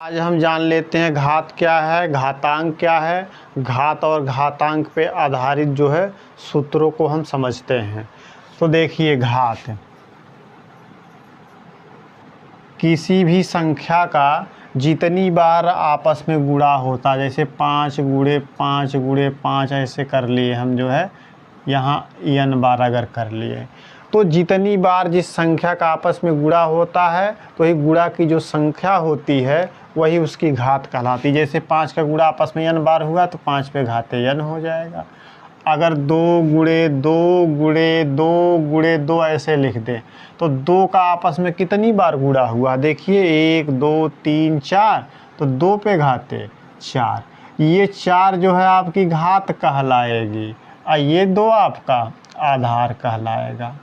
आज हम जान लेते हैं घात क्या है, घातांक क्या है। घात और घातांक पे आधारित जो है सूत्रों को हम समझते हैं। तो देखिए, घात किसी भी संख्या का जितनी बार आपस में गुणा होता है, जैसे 5 गुणे 5 गुणे 5 ऐसे कर लिए हम, जो है यहाँ n बार अगर कर लिए, तो जितनी बार जिस संख्या का आपस में गुणा होता है तो ये गुणा की जो संख्या होती है वही उसकी घात कहलाती है। जैसे 5 का गुणा आपस में n बार हुआ तो 5 पे घाते n हो जाएगा। अगर 2 गुणे 2 गुणे 2 गुणे 2 ऐसे लिख दें तो 2 का आपस में कितनी बार गुणा हुआ, देखिए 1 2 3 4, तो 2 पे घाते 4, ये 4 जो है आपकी घात कहलाएगी और ये 2 आपका आधार कहलाएगा।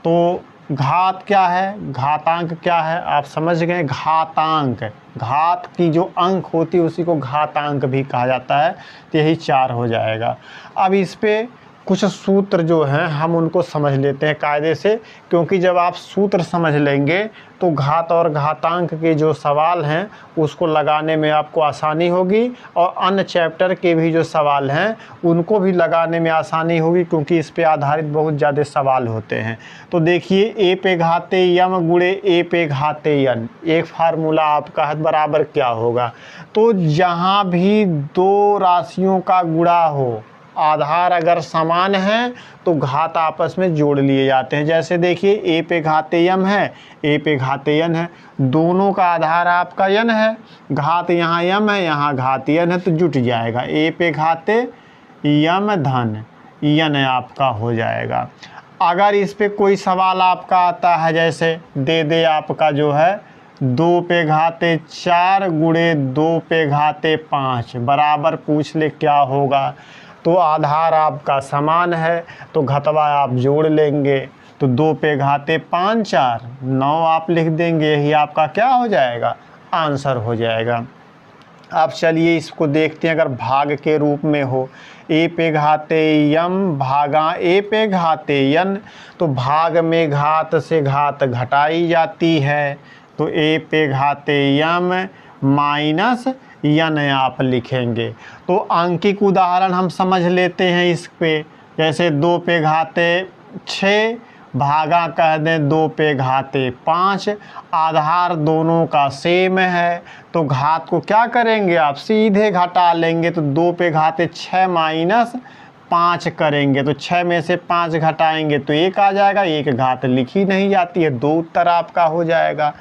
तो घात क्या है, घातांक क्या है, आप समझ गए। घातांक, घात की जो अंक होती है उसी को घातांक भी कहा जाता है। तो यही 4 हो जाएगा। अब इस पे कुछ सूत्र जो हैं हम उनको समझ लेते हैं कायदे से, क्योंकि जब आप सूत्र समझ लेंगे तो घात और घातांक के जो सवाल हैं उसको लगाने में आपको आसानी होगी, और अन्य चैप्टर के भी जो सवाल हैं उनको भी लगाने में आसानी होगी, क्योंकि इस पे आधारित बहुत ज़्यादा सवाल होते हैं। तो देखिए, a पे घाते यम गुणे a पे घाते n, एक फार्मूला आपका है बराबर क्या होगा। तो जहाँ भी दो राशियों का गुणा हो, आधार अगर समान है तो घात आपस में जोड़ लिए जाते हैं। जैसे देखिए, a पे घाते यम है, a पे घाते n है, दोनों का आधार आपका n है, घात यहाँ यम है, यहाँ घात n है, तो जुट जाएगा। a पे घाते यम धन n आपका हो जाएगा। अगर इस पे कोई सवाल आपका आता है, जैसे दे दे आपका जो है 2 पे घाते 4 गुणे 2 पे घाते 5 बराबर पूछ ले क्या होगा, तो आधार आपका समान है तो घतवा आप जोड़ लेंगे। तो 2 पे घाते 5 4 9 आप लिख देंगे, यही आपका क्या हो जाएगा, आंसर हो जाएगा। अब चलिए इसको देखते हैं, अगर भाग के रूप में हो, a पे घाते यम भागा a पे घाते n, तो भाग में घात से घात घटाई जाती है, तो a पे घाते यम माइनस n आप लिखेंगे। तो अंकिक उदाहरण हम समझ लेते हैं इस पे, जैसे 2 पे घाते 6 भागा कह दें 2 पे घाते 5, आधार दोनों का सेम है तो घात को क्या करेंगे आप, सीधे घटा लेंगे। तो 2 पे घाते 6 माइनस 5 करेंगे, तो 6 में से 5 घटाएंगे तो 1 आ जाएगा, 1 घात लिखी नहीं जाती है, 2 उत्तर आपका हो जाएगा।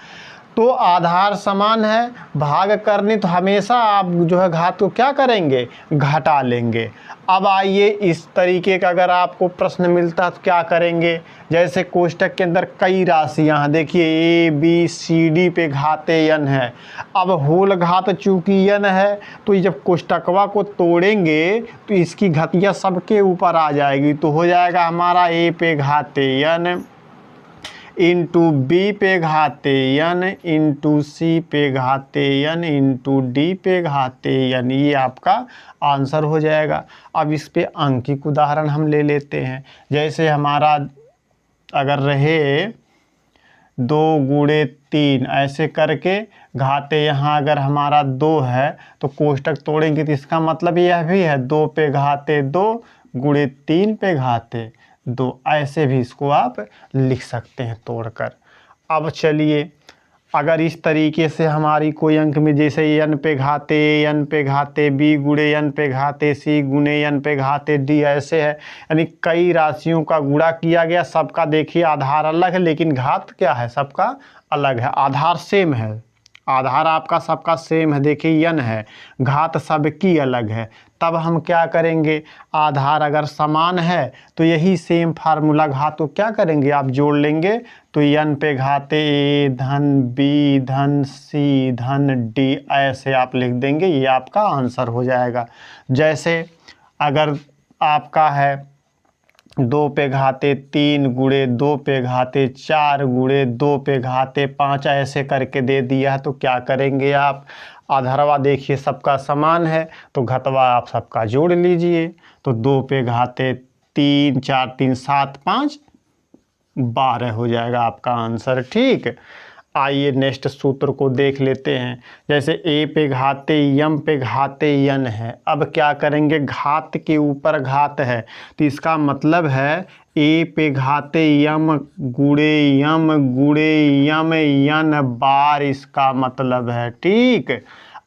तो आधार समान है, भाग करनी तो हमेशा आप जो है घात को क्या करेंगे, घटा लेंगे। अब आइए इस तरीके का अगर आपको प्रश्न मिलता तो क्या करेंगे, जैसे कोष्टक के अंदर कई राशियां हैं, देखिए a b c d पे घाते n है। अब होल घात चूंकि n है तो जब कोष्टकवा को तोड़ेंगे तो इसकी घातियाँ सबके ऊपर आ जाएगी, तो हो जाएगा हमारा a पे घाते n इंटू बी पे घाते n इंटू सी पे घाते n इंटू डी पे घाते n, ये आपका आंसर हो जाएगा। अब इस पे अंकिक उदाहरण हम ले लेते हैं, जैसे हमारा अगर रहे 2 गुणे 3 ऐसे करके घाते, यहाँ अगर हमारा 2 है तो कोष्टक तोड़ेंगे तो इसका मतलब यह भी है 2 पे घाते 2 गुणे 3 पे घाते 2, ऐसे भी इसको आप लिख सकते हैं तोड़कर। अब चलिए, अगर इस तरीके से हमारी कोई अंक में, जैसे n पे घाते b गुणे n पे घाते c गुणे n पे घाते d ऐसे है, यानी कई राशियों का गुणा किया गया, सबका देखिए आधार अलग है लेकिन घात क्या है, सबका अलग है। आधार सेम है, आधार आपका सबका सेम है, देखिए n है, घात सबकी अलग है। तब हम क्या करेंगे, आधार अगर समान है तो यही सेम फार्मूला घात को क्या करेंगे, आप जोड़ लेंगे। तो n पे घाते a धन b धन c धन d ऐसे आप लिख देंगे, ये आपका आंसर हो जाएगा। जैसे अगर आपका है 2 पे घाते 3 गुणे 2 पे घाते 4 गुणे 2 पे घाते 5 ऐसे करके दे दिया है, तो क्या करेंगे आप, आधारवा देखिए सबका समान है तो घतवा आप सबका जोड़ लीजिए। तो 2 पे घाते 3 4 3 7 5 12 हो जाएगा आपका आंसर। ठीक, आइए नेक्स्ट सूत्र को देख लेते हैं। जैसे ए पे घाते यम पे घाते यन है। अब क्या करेंगे, घात के ऊपर घात है तो इसका मतलब है ए पे घाते यम गुणे यम यन बार, इसका मतलब है। ठीक,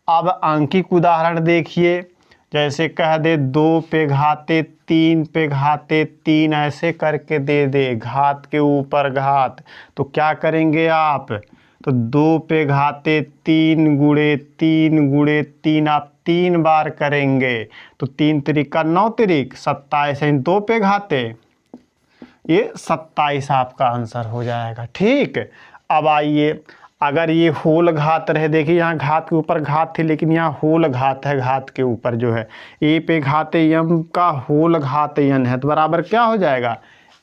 अब अंकिक उदाहरण देखिए। जैसे कह दे 2 पे घाते 3 पे घाते 3, ऐसे करके दे दे घात के ऊपर घात, तो क्या करेंगे आप, तो 2 पे घाते 3 गुणे 3 आप 3 बार करेंगे तो 3 त्रिका 9 त्रिक 27, 2 पे घाते ये 27 आपका आंसर हो जाएगा। ठीक, अब आइए अगर ये होल घात रहे, देखिए यहाँ घात के ऊपर घात थी लेकिन यहाँ होल घात है, घात के ऊपर जो है ए पे घाते यम का होल घात यन है, तो बराबर क्या हो जाएगा,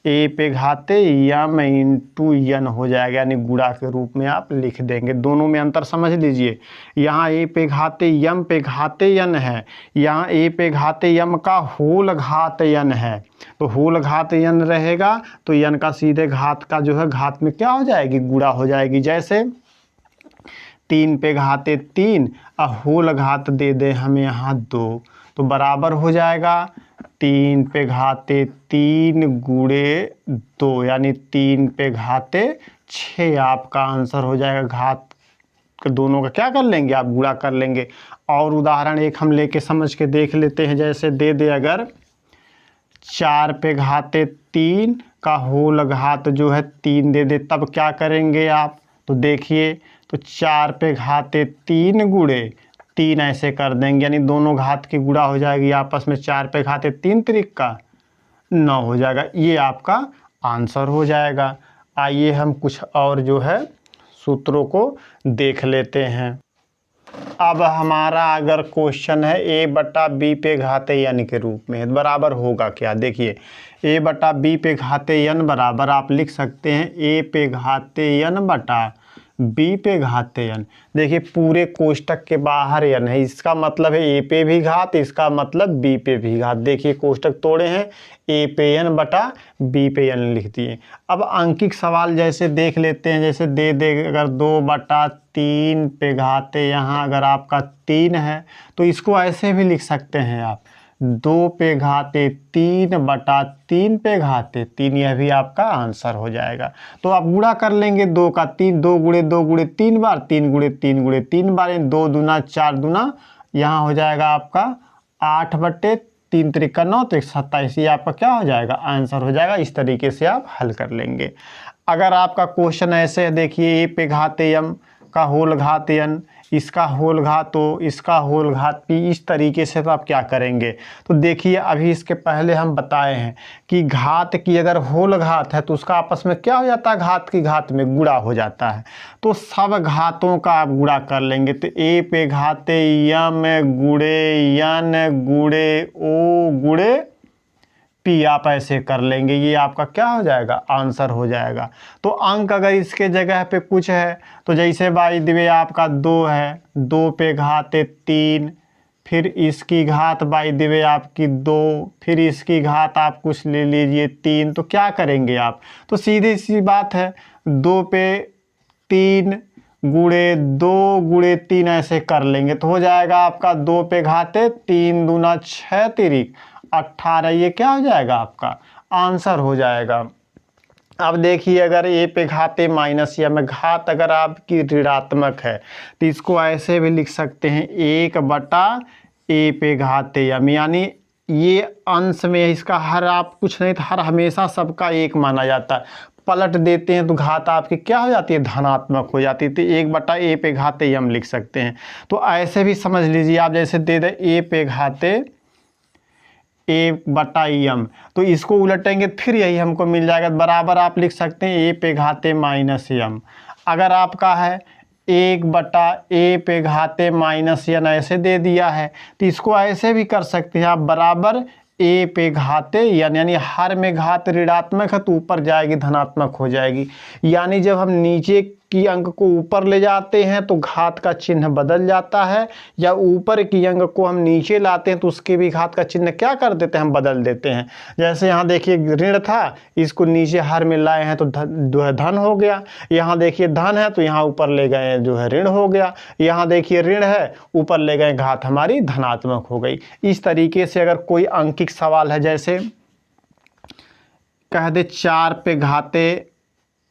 ए पे घाते यम इंटू यन हो जाएगा, यानी गुणा के रूप में आप लिख देंगे। दोनों में अंतर समझ लीजिए, यहाँ ए पे घाते यम पे घाते यन है, यहाँ ए पे घाते यम का होल घात यन है, तो होल घात यन रहेगा तो यन का सीधे घात का जो है घात में क्या हो जाएगी, गुणा हो जाएगी। जैसे 3 पे घाते 3 और होल घात दे दे हमें यहाँ 2, तो बराबर हो जाएगा 3 पे घाते 3 गुणे 2, यानी 3 पे घाते 6 आपका आंसर हो जाएगा। घात के दोनों का क्या कर लेंगे आप, गुणा कर लेंगे। और उदाहरण एक हम लेके समझ के देख लेते हैं। जैसे दे दे अगर 4 पे घाते 3 का होल घात जो है 3 दे दे, तब क्या करेंगे आप, तो देखिए तो 4 पे घाते 3 गुणे 3 ऐसे कर देंगे, यानी दोनों घात की गुणा हो जाएगी आपस में, 4 पे घाते 3 त्रिक का 9 हो जाएगा, ये आपका आंसर हो जाएगा। आइए हम कुछ और जो है सूत्रों को देख लेते हैं। अब हमारा अगर क्वेश्चन है ए बटा बी पे घाते यन के रूप में, बराबर होगा क्या, देखिए ए बटा बी पे घाते यन बराबर आप लिख सकते हैं ए पे घाते यन बटा बी पे घाते यन। देखिए पूरे कोष्टक के बाहर यन है, इसका मतलब है ए पे भी घात, इसका मतलब बी पे भी घात। देखिए कोष्टक तोड़े हैं, ए पे यन बटा बी पे यन लिख दिए। अब अंकिक सवाल जैसे देख लेते हैं। जैसे दे दे अगर 2 बटा 3 पे घाते, यहाँ अगर आपका 3 है तो इसको ऐसे भी लिख सकते हैं आप 2 पे घाते 3 बटा 3 पे घाते 3, यह भी आपका आंसर हो जाएगा। तो आप गुणा कर लेंगे 2 का 3, 2 गुणे 3 बार, 3 गुणे 3 बार, 2 दूना 4 दूना, यहाँ हो जाएगा आपका 8 बटे 3 त्रिका 9 त्रिक 27, ये आपका क्या हो जाएगा, आंसर हो जाएगा। इस तरीके से आप हल कर लेंगे। अगर आपका क्वेश्चन ऐसे है, देखिए ए पे घाते यम का होल घात यन, इसका होल घात तो इसका होल घात भी, इस तरीके से तो आप क्या करेंगे, तो देखिए अभी इसके पहले हम बताए हैं कि घात की अगर होल घात है तो उसका आपस में क्या हो जाता है, घात की घात में गुणा हो जाता है। तो सब घातों का आप गुणा कर लेंगे, तो ए पे घाते यम गुणे यन गुणे ओ गुणे पी आप ऐसे कर लेंगे, ये आपका क्या हो जाएगा, आंसर हो जाएगा। तो अंक अगर इसके जगह पे कुछ है तो जैसे बाई दिवे आपका 2 है, 2 पे घाते 3, फिर इसकी घात बाई दिवे आपकी 2, फिर इसकी घात आप कुछ ले लीजिए 3, तो क्या करेंगे आप, तो सीधी सी बात है 2 पे 3 गुणे 2 गुणे 3 ऐसे कर लेंगे, तो हो जाएगा आपका 2 पे घाते 3 दूना 6 तिरिक 18, ये क्या हो जाएगा, आपका आंसर हो जाएगा। अब देखिए अगर ए पे घाते माइनस या में घात अगर आपकी ऋणात्मक है तो इसको ऐसे भी लिख सकते हैं 1 बटा ए पे घाते यम, यानी ये अंश में इसका हर आप कुछ नहीं, हर हमेशा सबका 1 माना जाता है। पलट देते हैं तो घात आपकी क्या हो जाती है, धनात्मक हो जाती है, तो 1 बटा ए पे घाते यम लिख सकते हैं। तो ऐसे भी समझ लीजिए आप, जैसे दे दे ए पे घाते ए बटा यम, तो इसको उलटेंगे फिर यही हमको मिल जाएगा, बराबर आप लिख सकते हैं ए पे घाते माइनस यम। अगर आपका है 1 बटा ए पे घाते माइनस यन ऐसे दे दिया है तो इसको ऐसे भी कर सकते हैं आप, बराबर ए पे घाते यन, यानी हर में घात ऋणात्मक है तो ऊपर जाएगी धनात्मक हो जाएगी, यानी जब हम नीचे की अंक को ऊपर ले जाते हैं तो घात का चिन्ह बदल जाता है, या ऊपर की अंक को हम नीचे लाते हैं तो उसके भी घात का चिन्ह क्या कर देते हैं, हम बदल देते हैं। जैसे यहाँ देखिए ऋण था, इसको नीचे हर में लाए हैं तो जो है धन हो गया। यहाँ देखिए धन है तो यहाँ ऊपर ले गए जो है ऋण हो गया। यहाँ देखिए ऋण है, ऊपर ले गए घात हमारी धनात्मक हो गई। इस तरीके से अगर कोई अंकिक सवाल है, जैसे कह दे 4 पे घाते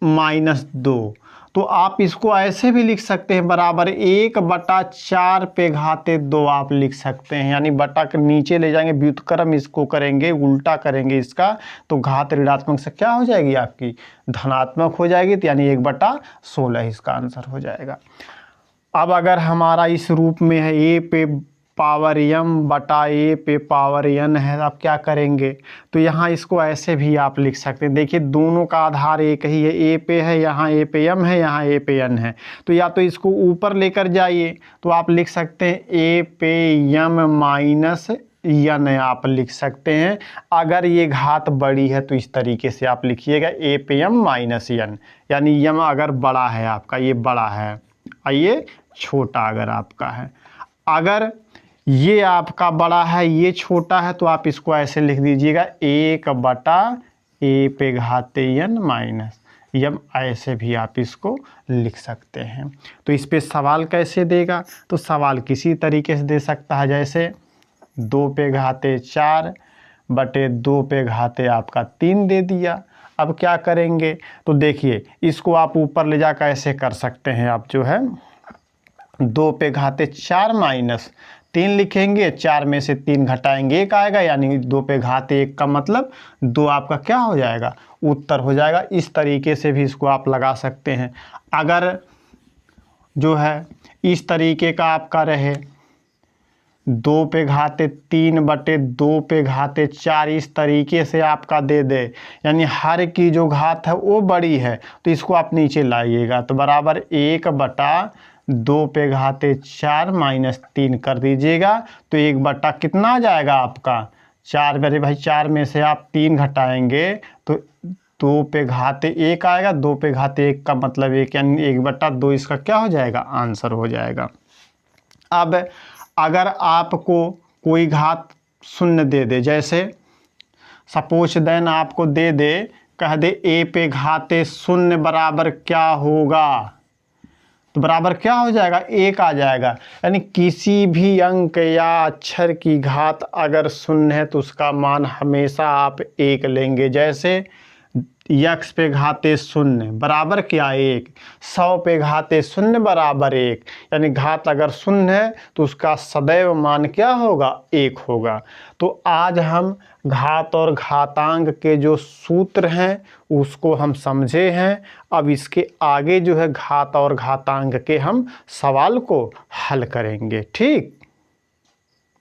-2, तो आप इसको ऐसे भी लिख सकते हैं, बराबर 1/4 पे घाते 2 आप लिख सकते हैं। यानी बटा के नीचे ले जाएंगे, व्युत्क्रम इसको करेंगे, उल्टा करेंगे इसका, तो घात ऋणात्मक से क्या हो जाएगी आपकी, धनात्मक हो जाएगी। तो यानी 1/16 इसका आंसर हो जाएगा। अब अगर हमारा इस रूप में है a पे पावर m बटा a पे पावर n है, आप क्या करेंगे, तो यहाँ इसको ऐसे भी आप लिख सकते हैं। देखिए दोनों का आधार एक ही है, a पे है, यहाँ a पे m है, यहाँ a पे n है। तो या तो इसको ऊपर लेकर जाइए तो आप लिख सकते हैं a पे m माइनस n आप लिख सकते हैं। अगर ये घात बड़ी है तो इस तरीके से आप लिखिएगा a पे m माइनस n, यानी m अगर बड़ा है आपका, ये बड़ा है और ये छोटा अगर आपका है। अगर ये आपका बड़ा है, ये छोटा है, तो आप इसको ऐसे लिख दीजिएगा 1/a पे घाते n माइनस m, ऐसे भी आप इसको लिख सकते हैं। तो इस पे सवाल कैसे देगा, तो सवाल किसी तरीके से दे सकता है, जैसे 2 पे घाते 4 बटे 2 पे घाते आपका 3 दे दिया। अब क्या करेंगे, तो देखिए इसको आप ऊपर ले जा ऐसे कर सकते हैं, आप जो है 2 पे घाते 4 माइनस 3 लिखेंगे, 4 में से 3 घटाएंगे 1 आएगा, यानी 2 पे घाते 1 का मतलब 2 आपका क्या हो जाएगा, उत्तर हो जाएगा। इस तरीके से भी इसको आप लगा सकते हैं। अगर जो है इस तरीके का आपका रहे 2 पे घाते 3 बटे 2 पे घाते 4, इस तरीके से आपका दे दे, यानी हर की जो घात है वो बड़ी है, तो इसको आप नीचे लाइएगा, तो बराबर 1/2 पे घाते 4 माइनस 3 कर दीजिएगा। तो 1 कितना आ जाएगा आपका 4, मेरे भाई 4 में से आप 3 घटाएंगे तो 2 पे घाते 1 आएगा, 2 पे घाते 1 का मतलब 1, यानी 1/2 इसका क्या हो जाएगा, आंसर हो जाएगा। अब अगर आपको कोई घात शून्य दे दे, जैसे सपोज देन आपको दे दे, कह दे a पे घाते 0 बराबर क्या होगा, तो बराबर क्या हो जाएगा, 1 आ जाएगा। यानी किसी भी अंक या अक्षर की घात अगर 0 है तो उसका मान हमेशा आप 1 लेंगे। जैसे x पे घाते 0 बराबर क्या 1, 100 पे घाते 0 बराबर 1, यानी घात अगर 0 है तो उसका सदैव मान क्या होगा, 1 होगा। तो आज हम घात और घातांक के जो सूत्र हैं उसको हम समझे हैं। अब इसके आगे जो है घात और घातांक के हम सवाल को हल करेंगे। ठीक।